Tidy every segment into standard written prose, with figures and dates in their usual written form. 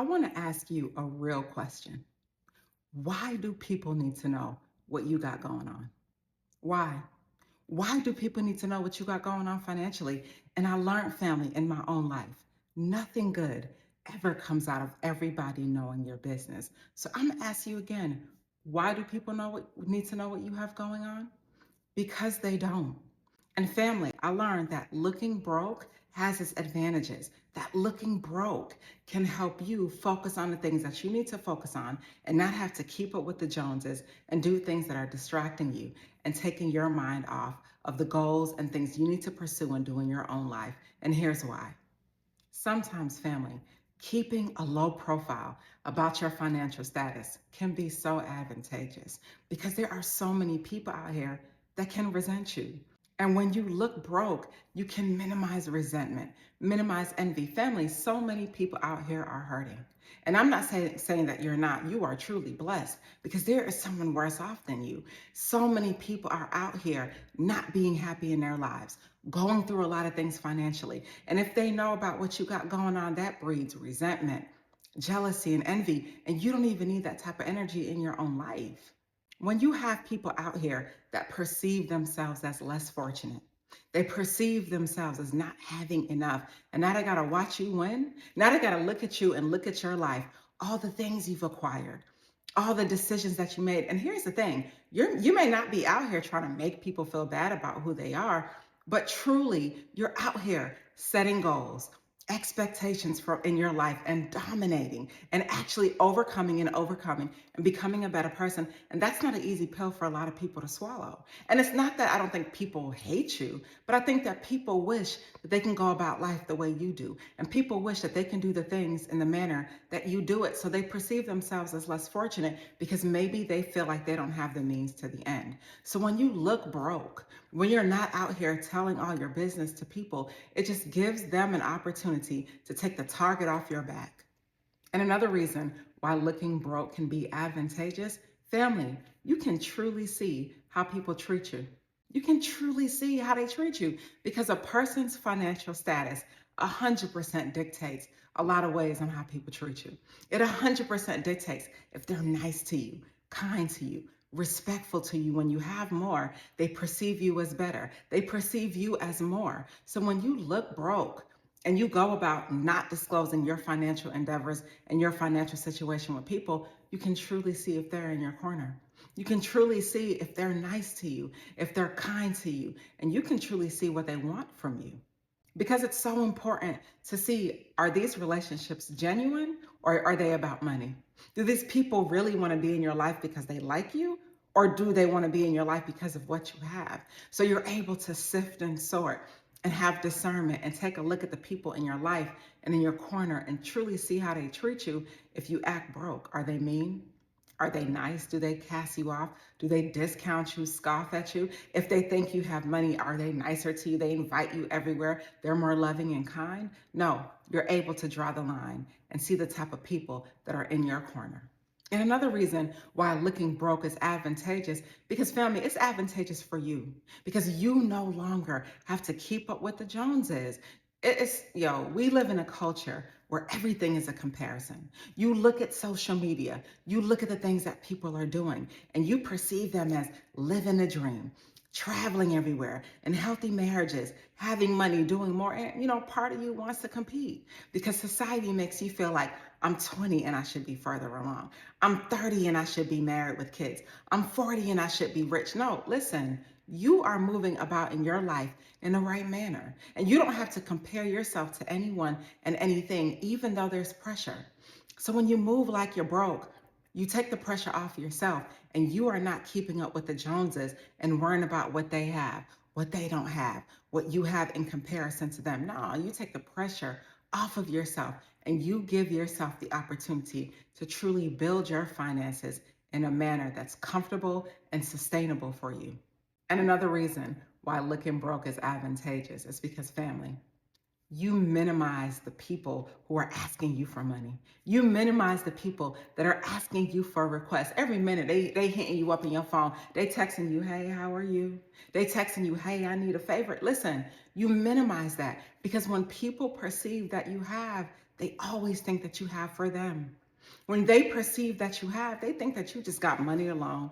I want to ask you a real question. Why do people need to know what you got going on? Why? Why do people need to know what you got going on financially? And I learned, family, in my own life, nothing good ever comes out of everybody knowing your business. So I'm gonna ask you again, why do people need to know what you have going on? Because they don't. And family, I learned that looking broke has its advantages. That looking broke can help you focus on the things that you need to focus on and not have to keep up with the Joneses and do things that are distracting you and taking your mind off of the goals and things you need to pursue and do in your own life. And here's why. Sometimes, family, keeping a low profile about your financial status can be so advantageous because there are so many people out here that can resent you. And when you look broke, you can minimize resentment, minimize envy. Family, so many people out here are hurting. And I'm not saying that you're not. You are truly blessed because there is someone worse off than you. So many people are out here not being happy in their lives, going through a lot of things financially. And if they know about what you got going on, that breeds resentment, jealousy, and envy. And you don't even need that type of energy in your own life. When you have people out here that perceive themselves as less fortunate, they perceive themselves as not having enough, and now they gotta watch you win. Now they gotta look at you and look at your life, all the things you've acquired, all the decisions that you made. And here's the thing, you may not be out here trying to make people feel bad about who they are, but truly you're out here setting goals, expectations for in your life and dominating and actually overcoming and becoming a better person. And that's not an easy pill for a lot of people to swallow. And it's not that I don't think people hate you, but I think that people wish that they can go about life the way you do. And people wish that they can do the things in the manner that you do it. So they perceive themselves as less fortunate because maybe they feel like they don't have the means to the end. So when you look broke, when you're not out here telling all your business to people, it just gives them an opportunity to take the target off your back. And another reason why looking broke can be advantageous, family, you can truly see how people treat you. You can truly see how they treat you because a person's financial status 100% dictates a lot of ways on how people treat you. It 100% dictates if they're nice to you, kind to you, respectful to you. When you have more, they perceive you as better. They perceive you as more. So when you look broke, and you go about not disclosing your financial endeavors and your financial situation with people, you can truly see if they're in your corner. You can truly see if they're nice to you, if they're kind to you, and you can truly see what they want from you. Because it's so important to see, are these relationships genuine or are they about money? Do these people really want to be in your life because they like you? Or do they want to be in your life because of what you have? So you're able to sift and sort and have discernment and take a look at the people in your life and in your corner and truly see how they treat you if you act broke. Are they mean? Are they nice? Do they cast you off? Do they discount you, scoff at you? If they think you have money, are they nicer to you? They invite you everywhere. They're more loving and kind. No, you're able to draw the line and see the type of people that are in your corner. And another reason why looking broke is advantageous, because family, it's advantageous for you because you no longer have to keep up with the Joneses. We live in a culture where everything is a comparison. You look at social media, you look at the things that people are doing, and you perceive them as living a dream, traveling everywhere, and healthy marriages, having money, doing more. And, part of you wants to compete because society makes you feel like I'm 20 and I should be further along. I'm 30 and I should be married with kids. I'm 40 and I should be rich. No, listen, you are moving about in your life in the right manner. And you don't have to compare yourself to anyone and anything, even though there's pressure. So when you move like you're broke, you take the pressure off yourself and you are not keeping up with the Joneses and worrying about what they have, what they don't have, what you have in comparison to them. No, you take the pressure off of yourself and you give yourself the opportunity to truly build your finances in a manner that's comfortable and sustainable for you. And another reason why looking broke is advantageous is because, family, you minimize the people who are asking you for money. You minimize the people that are asking you for requests. Every minute they hitting you up in your phone. They texting you, hey, how are you? They texting you, hey, I need a favor. Listen, you minimize that because when people perceive that you have, they always think that you have for them. When they perceive that you have, they think that you just got money alone.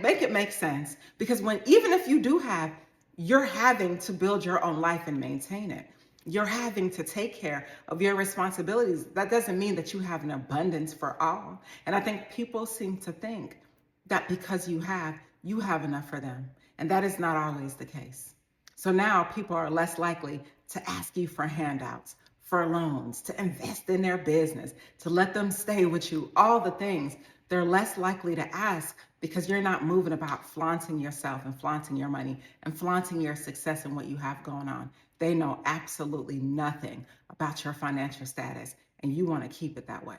Make it make sense. Because even if you do have, you're having to build your own life and maintain it. You're having to take care of your responsibilities. That doesn't mean that you have an abundance for all. And I think people seem to think that because you have enough for them. And that is not always the case. So now people are less likely to ask you for handouts, for loans, to invest in their business, to let them stay with you, all the things. They're less likely to ask because you're not moving about flaunting yourself and flaunting your money and flaunting your success and what you have going on. They know absolutely nothing about your financial status, and you want to keep it that way.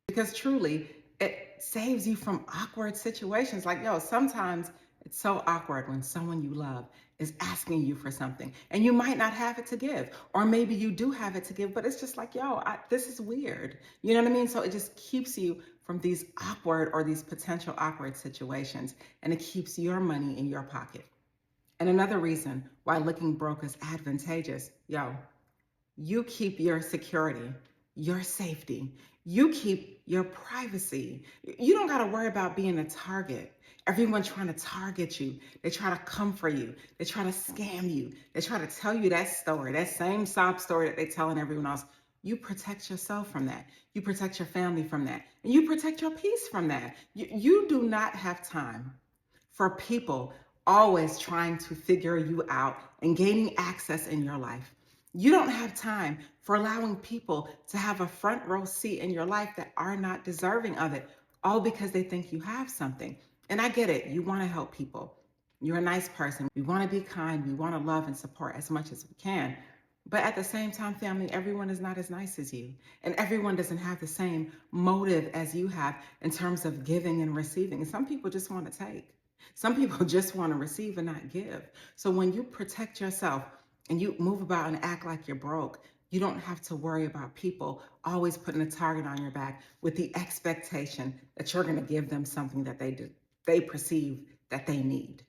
Because truly, it saves you from awkward situations. Like, yo, sometimes it's so awkward when someone you love is asking you for something and you might not have it to give, or maybe you do have it to give, but it's just like, yo, this is weird. You know what I mean? So it just keeps you from these awkward or these potential awkward situations, and it keeps your money in your pocket. And another reason why looking broke is advantageous, yo, you keep your security, your safety. You keep your privacy. You don't got to worry about being a target. Everyone trying to target you. They try to come for you. They try to scam you. They try to tell you that story, that same sob story that they're telling everyone else. You protect yourself from that. You protect your family from that. And you protect your peace from that. You do not have time for people always trying to figure you out and gaining access in your life. You don't have time for allowing people to have a front row seat in your life that are not deserving of it, all because they think you have something. And I get it. You want to help people. You're a nice person. We want to be kind. We want to love and support as much as we can. But at the same time, family, everyone is not as nice as you. And everyone doesn't have the same motive as you have in terms of giving and receiving. And some people just want to take. Some people just want to receive and not give. So when you protect yourself and you move about and act like you're broke, you don't have to worry about people always putting a target on your back with the expectation that you're going to give them something that they perceive that they need.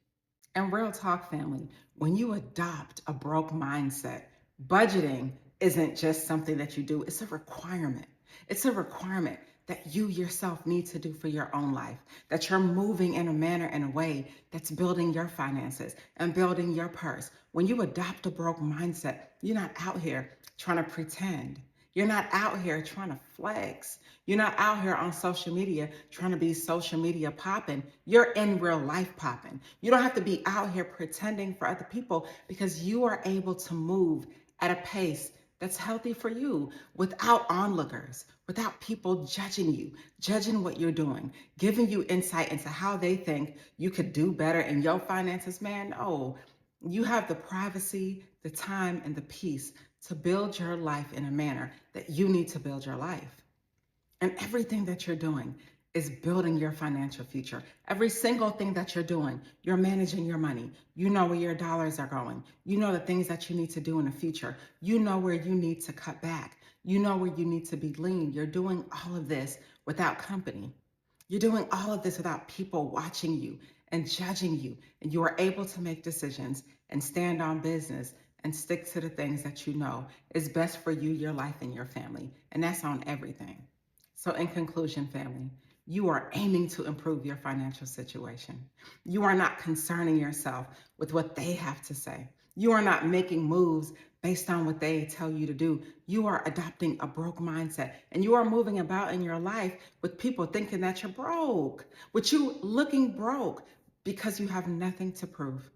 And real talk, family, when you adopt a broke mindset, budgeting isn't just something that you do, it's a requirement. It's a requirement that you yourself need to do for your own life, that you're moving in a manner and a way that's building your finances and building your purse. When you adopt a broke mindset, you're not out here trying to pretend. You're not out here trying to flex. You're not out here on social media trying to be social media popping. You're in real life popping. You don't have to be out here pretending for other people because you are able to move at a pace that's healthy for you without onlookers, without people judging you, judging what you're doing, giving you insight into how they think you could do better in your finances. Man, no, you have the privacy, the time, and the peace to build your life in a manner that you need to build your life. And everything that you're doing is building your financial future. Every single thing that you're doing, you're managing your money. You know where your dollars are going. You know the things that you need to do in the future. You know where you need to cut back. You know where you need to be lean. You're doing all of this without company. You're doing all of this without people watching you and judging you. And you are able to make decisions and stand on business and stick to the things that you know is best for you, your life, and your family. And that's on everything. So in conclusion, family, you are aiming to improve your financial situation. You are not concerning yourself with what they have to say. You are not making moves based on what they tell you to do. You are adopting a broke mindset, and you are moving about in your life with people thinking that you're broke, with you looking broke because you have nothing to prove.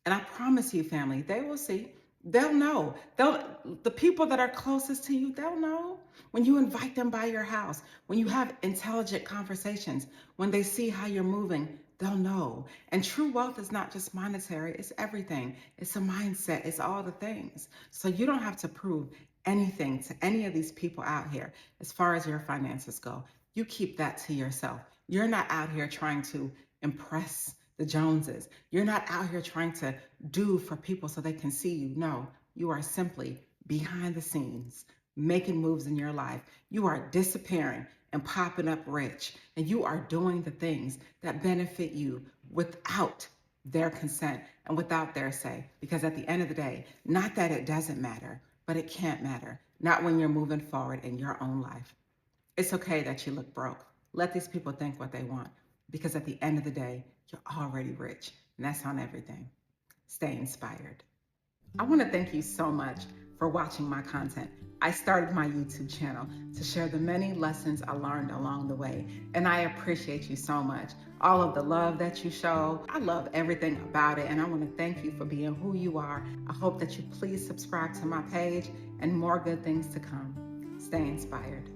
And I promise you, family, they will see. They'll know. The people that are closest to you, they'll know. When you invite them by your house, when you have intelligent conversations, when they see how you're moving, they'll know. And true wealth is not just monetary, it's everything. It's a mindset, it's all the things. So you don't have to prove anything to any of these people out here as far as your finances go. You keep that to yourself. You're not out here trying to impress the Joneses. You're not out here trying to do for people so they can see you. No, you are simply behind the scenes, making moves in your life. You are disappearing and popping up rich, and you are doing the things that benefit you without their consent and without their say. Because at the end of the day, not that it doesn't matter, but it can't matter not when you're moving forward in your own life. It's okay that you look broke. Let these people think what they want, because at the end of the day, you're already rich, and that's on everything. Stay inspired. I want to thank you so much for watching my content. I started my YouTube channel to share the many lessons I learned along the way, and I appreciate you so much. All of the love that you show, I love everything about it, and I want to thank you for being who you are. I hope that you please subscribe to my page and more good things to come. Stay inspired.